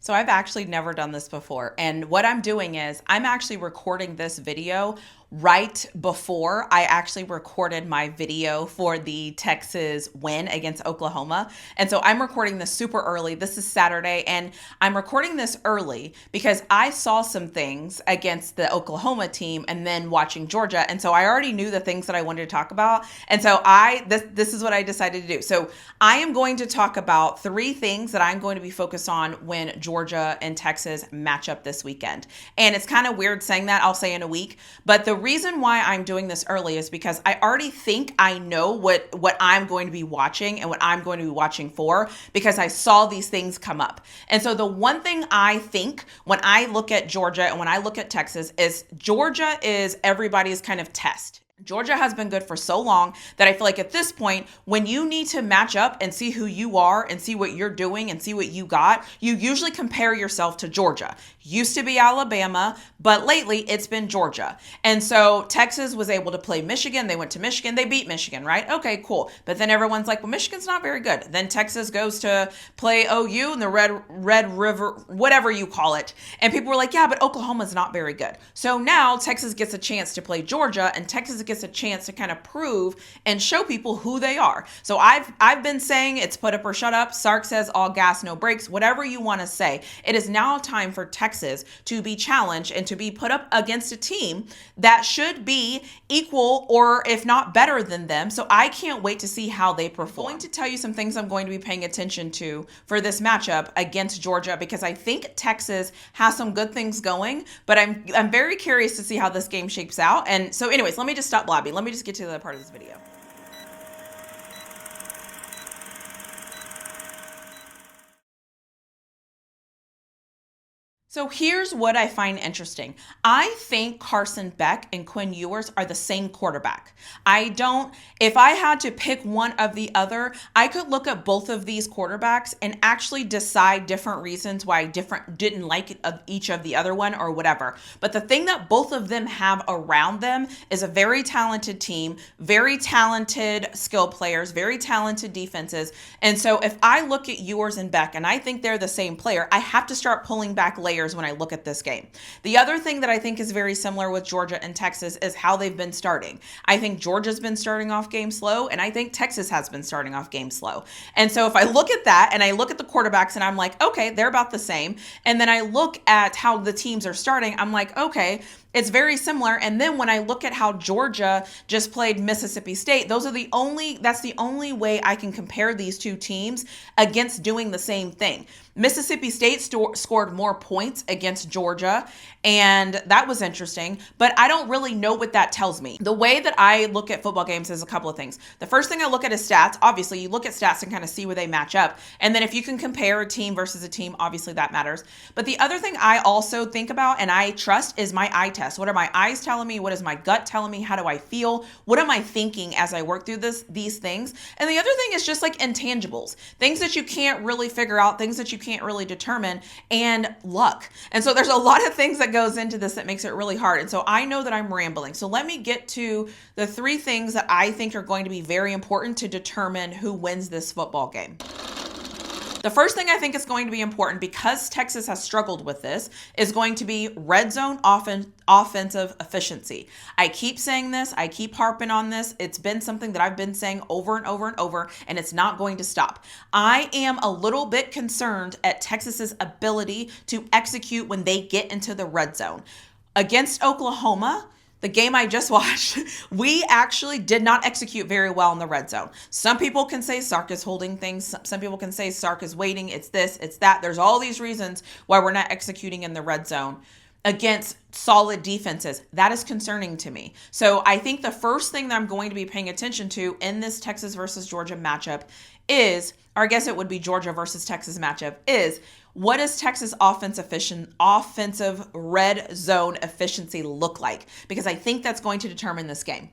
So I've actually never done this before. And what I'm doing is I'm actually recording this video right before I actually recorded my video for the Texas win against Oklahoma. And so I'm recording this super early. This is Saturday, and I'm recording this early because I saw some things against the Oklahoma team and then watching Georgia. And so I already knew the things that I wanted to talk about. And so this is what I decided to do. So I am going to talk about 3 things that I'm going to be focused on when Georgia and Texas match up this weekend. And it's kind of weird saying that, I'll say in a week, but the reason why I'm doing this early is because I already think I know what I'm going to be watching and what I'm going to be watching for, because I saw these things come up. And so the one thing I think when I look at Georgia and when I look at Texas is Georgia is everybody's kind of test. Georgia has been good for so long that I feel like at this point, when you need to match up and see who you are and see what you're doing and see what you got, you usually compare yourself to Georgia. Used to be Alabama, but lately it's been Georgia. And so Texas was able to play Michigan. They went to Michigan. They beat Michigan, right? Okay, cool. But then everyone's like, well, Michigan's not very good. Then Texas goes to play OU in the Red River, whatever you call it. And people were like, yeah, but Oklahoma's not very good. So now Texas gets a chance to play Georgia, and Texas gets a chance to kind of prove and show people who they are. So I've been saying it's put up or shut up. Sark says all gas, no brakes, whatever you want to say. It is now time for Texas to be challenged and to be put up against a team that should be equal or if not better than them. So I can't wait to see how they perform. I'm going to tell you some things I'm going to be paying attention to for this matchup against Georgia, because I think Texas has some good things going, but I'm very curious to see how this game shapes out. And so anyways, let me just stop blabbing. Let me just get to the other part of this video. So here's what I find interesting. I think Carson Beck and Quinn Ewers are the same quarterback. If I had to pick one of the other, I could look at both of these quarterbacks and actually decide different reasons why I didn't like each of the other one or whatever. But the thing that both of them have around them is a very talented team, very talented skill players, very talented defenses. And so if I look at Ewers and Beck and I think they're the same player, I have to start pulling back layers when I look at this game. The other thing that I think is very similar with Georgia and Texas is how they've been starting. I think Georgia's been starting off game slow, and I think Texas has been starting off game slow. And so if I look at that and I look at the quarterbacks and I'm like, okay, they're about the same. And then I look at how the teams are starting, I'm like, okay, it's very similar. And then when I look at how Georgia just played Mississippi State, that's the only way I can compare these two teams against doing the same thing. Mississippi State scored more points against Georgia, and that was interesting, but I don't really know what that tells me. The way that I look at football games is a couple of things. The first thing I look at is stats. Obviously, you look at stats and kind of see where they match up. And then if you can compare a team versus a team, obviously that matters. But the other thing I also think about and I trust is my eye test. What are my eyes telling me? What is my gut telling me? How do I feel? What am I thinking as I work through these things? And the other thing is just like intangibles, things that you can't really figure out, things that you can't really determine, and luck. And so there's a lot of things that goes into this that makes it really hard. And so I know that I'm rambling. So let me get to the 3 things that I think are going to be very important to determine who wins this football game. The first thing I think is going to be important, because Texas has struggled with this, is going to be red zone offensive efficiency. I keep saying this. I keep harping on this. It's been something that I've been saying over and over and over, and it's not going to stop. I am a little bit concerned at Texas's ability to execute when they get into the red zone. Against Oklahoma, the game I just watched, we actually did not execute very well in the red zone. Some people can say Sark is holding things. Some people can say Sark is waiting. It's this, it's that. There's all these reasons why we're not executing in the red zone against solid defenses. That is concerning to me. So I think the first thing that I'm going to be paying attention to in this Texas versus Georgia matchup is, or I guess it would be Georgia versus Texas matchup, is what does Texas offensive red zone efficiency look like? Because I think that's going to determine this game.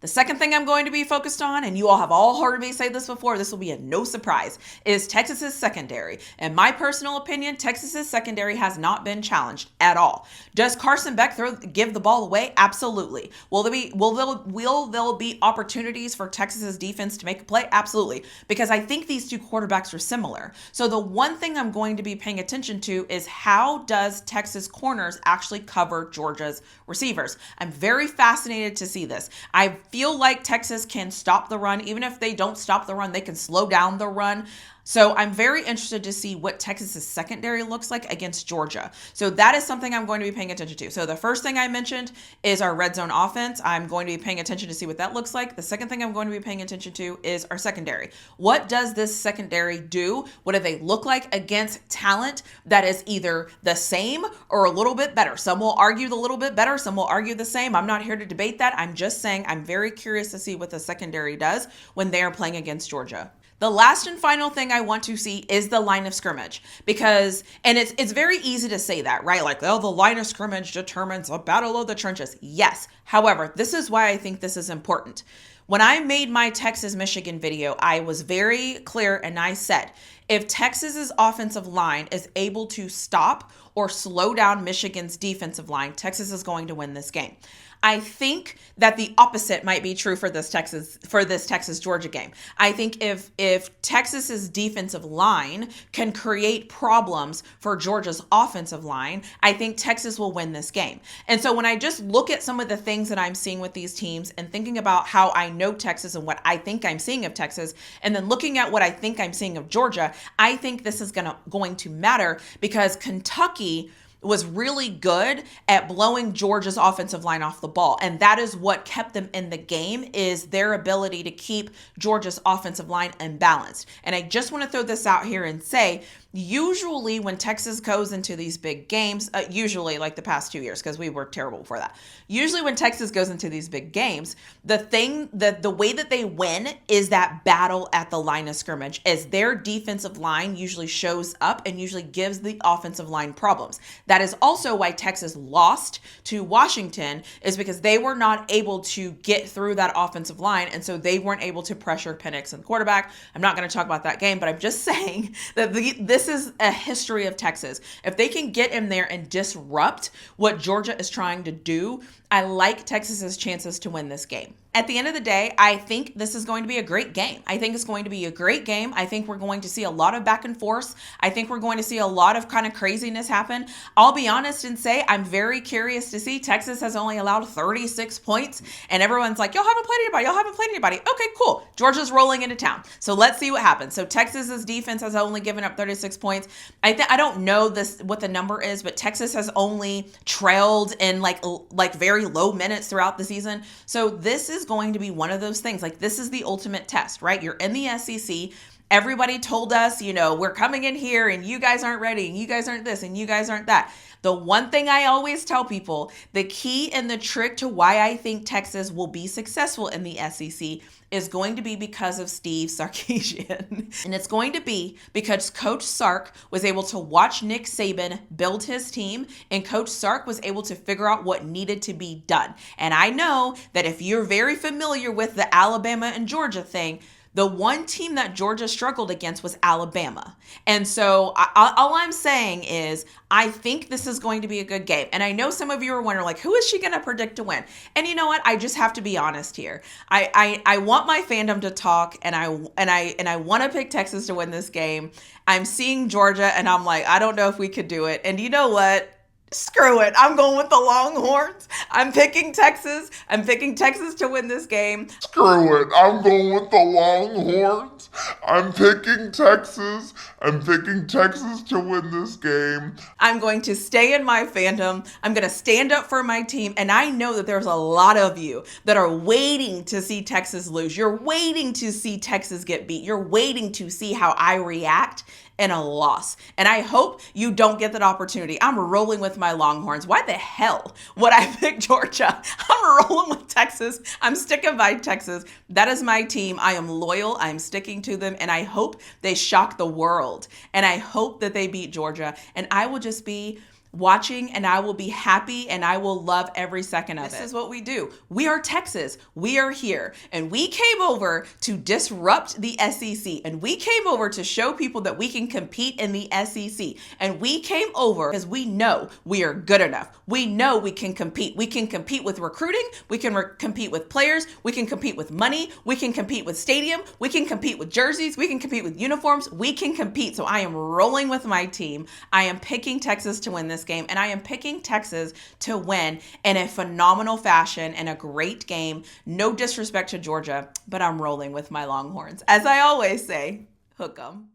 The second thing I'm going to be focused on, and you all have all heard me say this before, this will be a no surprise, is Texas's secondary. In my personal opinion, Texas's secondary has not been challenged at all. Does Carson Beck give the ball away? Absolutely. Will there be opportunities for Texas's defense to make a play? Absolutely. Because I think these two quarterbacks are similar. So the one thing I'm going to be paying attention to is how does Texas corners actually cover Georgia's receivers? I'm very fascinated to see this. I feel like Texas can stop the run. Even if they don't stop the run, they can slow down the run. So I'm very interested to see what Texas's secondary looks like against Georgia. So that is something I'm going to be paying attention to. So the first thing I mentioned is our red zone offense. I'm going to be paying attention to see what that looks like. The second thing I'm going to be paying attention to is our secondary. What does this secondary do? What do they look like against talent that is either the same or a little bit better? Some will argue the little bit better. Some will argue the same. I'm not here to debate that. I'm just saying I'm very curious to see what the secondary does when they are playing against Georgia. The last and final thing I want to see is the line of scrimmage because, and it's very easy to say that, right? Like, oh, the line of scrimmage determines a battle of the trenches. Yes. However, this is why I think this is important. When I made my Texas-Michigan video, I was very clear and I said, if Texas's offensive line is able to stop or slow down Michigan's defensive line, Texas is going to win this game. I think that the opposite might be true for this Texas Georgia game. I think if Texas's defensive line can create problems for Georgia's offensive line, I think Texas will win this game. And so when I just look at some of the things that I'm seeing with these teams and thinking about how I know Texas and what I think I'm seeing of Texas, and then looking at what I think I'm seeing of Georgia, I think this is going to matter because Kentucky was really good at blowing Georgia's offensive line off the ball. And that is what kept them in the game, is their ability to keep Georgia's offensive line imbalanced. And I just want to throw this out here and say, usually when Texas goes into these big games, usually like the past 2 years, because we were terrible before that. Usually when Texas goes into these big games, the way that they win is that battle at the line of scrimmage, as their defensive line usually shows up and usually gives the offensive line problems. That is also why Texas lost to Washington, is because they were not able to get through that offensive line, and so they weren't able to pressure Penix and the quarterback. I'm not going to talk about that game, but I'm just saying that this is a history of Texas. If they can get in there and disrupt what Georgia is trying to do, I like Texas's chances to win this game. At the end of the day, I think this is going to be a great game. I think it's going to be a great game. I think we're going to see a lot of back and forth. I think we're going to see a lot of kind of craziness happen. I'll be honest and say I'm very curious to see. Texas has only allowed 36 points, and everyone's like, y'all haven't played anybody. Y'all haven't played anybody. Okay, cool. Georgia's rolling into town. So let's see what happens. So Texas's defense has only given up 36 points. I don't know what the number is, but Texas has only trailed in like very low minutes throughout the season. So this is going to be one of those things. Like, this is the ultimate test, right? You're in the SEC. Everybody told us, we're coming in here and you guys aren't ready and you guys aren't this and you guys aren't that. The one thing I always tell people, the key and the trick to why I think Texas will be successful in the SEC is going to be because of Steve Sarkisian. And it's going to be because Coach Sark was able to watch Nick Saban build his team, and Coach Sark was able to figure out what needed to be done. And I know that if you're very familiar with the Alabama and Georgia thing, the one team that Georgia struggled against was Alabama. And so all I'm saying is I think this is going to be a good game. And I know some of you are wondering, like, who is she going to predict to win? And you know what? I just have to be honest here. I want my fandom to talk, and I want to pick Texas to win this game. I'm seeing Georgia, and I'm like, I don't know if we could do it. And you know what? Screw it. I'm going with the Longhorns. I'm picking Texas. I'm picking Texas to win this game. Screw it. I'm going with the Longhorns. I'm picking Texas. I'm picking Texas to win this game. I'm going to stay in my fandom. I'm going to stand up for my team. And I know that there's a lot of you that are waiting to see Texas lose. You're waiting to see Texas get beat. You're waiting to see how I react in a loss. And I hope you don't get that opportunity. I'm rolling with my Longhorns. Why the hell would I pick Georgia? I'm rolling with Texas. I'm sticking by Texas. That is my team. I am loyal. I'm sticking to them. And I hope they shock the world. And I hope that they beat Georgia. And I will just be watching, and I will be happy and I will love every second of it. This is what we do. We are Texas. We are here. And we came over to disrupt the SEC. And we came over to show people that we can compete in the SEC. And we came over because we know we are good enough. We know we can compete. We can compete with recruiting. We can compete with players. We can compete with money. We can compete with stadium. We can compete with jerseys. We can compete with uniforms. We can compete. So I am rolling with my team. I am picking Texas to win this game, and I am picking Texas to win in a phenomenal fashion and a great game. No disrespect to Georgia, but I'm rolling with my Longhorns. As I always say, hook 'em.